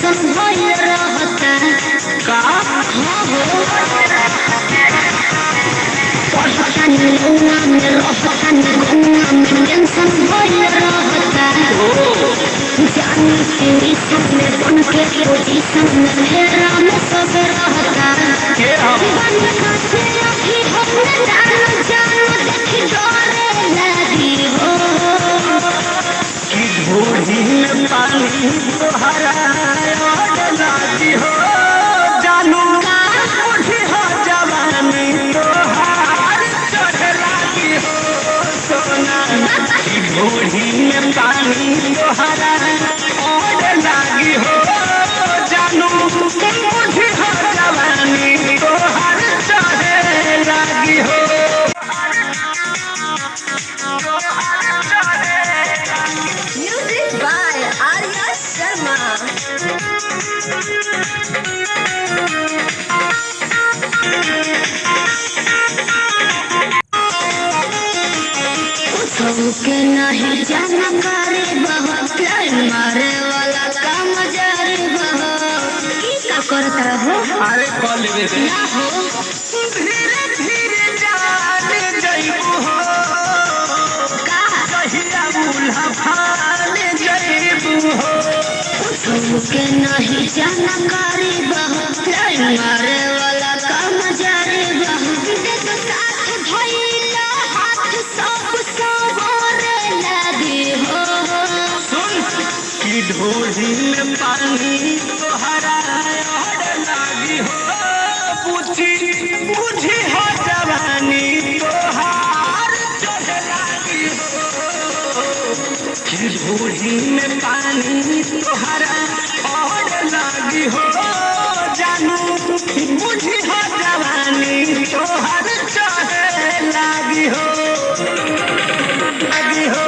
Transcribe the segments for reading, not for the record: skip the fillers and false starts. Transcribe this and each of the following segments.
Tension भइल रहता का पढ़तानी लौना में रहतानी गौना में टेंशन भइल रहता जानी टेंशन में बन के पोजीशन में मेरा में सब रहता के हम बन के अभी हमने जान जान देखी डरे लगी हो की ढोली में पानी तोहरा और लागी हो जानू मुझे हो जवानी तोहार चढ़ लागी हो सोना की ढोली में पानी तोहरा और लागी हो जानू मुझे हो जवानी तोहार चढ़ लागी हो Music by Arya Sharma. सबके नहीं जाना करे बहुत मारे वाला काम जारे बहुत का करता हो अरे कॉल में ना हो धीरे धीरे जाने जइबू हो का कहिया बुला भाने जइबू हो सबके नहीं जाना करे बहुत मारे वाला काम जारे बहुत देखो साथ धइला हाथ सब सवारे लगी हो सुन की ढोली में पानी तोहरा और लागी हो पूछी बुझी हो जवानी तोहार चढ़ लागी हो की ढोली में पानी तोहरा और लागी हो जानू बुझी हो जवानी तोहार चढ़ लागी हो लागी हो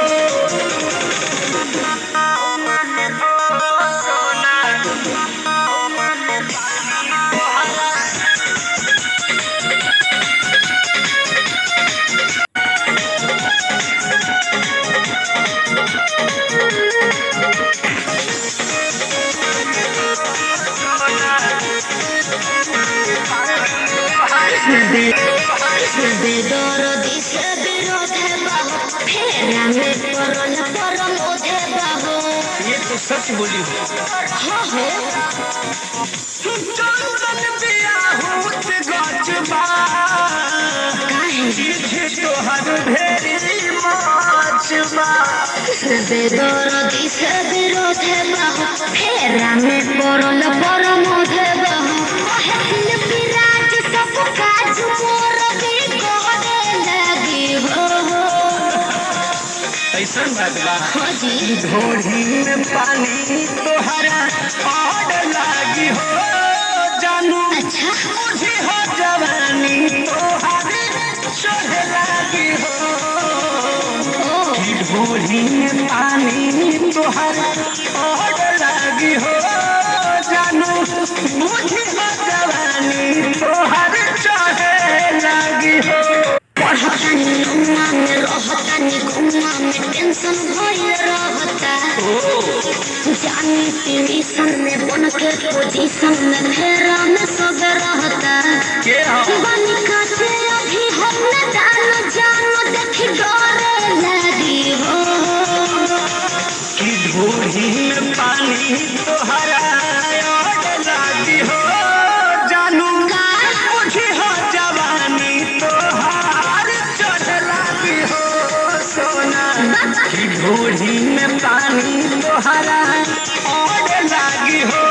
बेदर्दी से विरोध है बाहो फेरा में परल परम ओधे बाहो ये तो सच बोली हो हाँ हो चंदन बियाहूत गजबा काहे पीछे तोहर ढेरी माचबा बेदर्दी से विरोध है बाहो फेरा में परल परम ओधे बाहो कहल विराज सब काज मोर भी करे लगी हो ऐसा बात बा हाँ जी ढोली में पानी तोहरा और लागी हो जानू अच्छा मुझे हो जवानी तोहार चढ़ लागी हो की ढोली में पानी तोहरा और लागी हो जानू मुझे हो जवानी तोहार चढ़ लागी हो पढ़तानी लौना में रहतानी गौना में टेंशन भइल रहता जानी टेंशन में बन के पोजीशन में मेरा में सब रहता के हम बन के अभी हमने जान जान देखी डरे लगी हो की ढोली में पानी तोहरा और लागी हो जानू मुझे हो जवानी तोहार चढ़ लागी हो सोना की ढोली में पानी तोहरा और लागी हो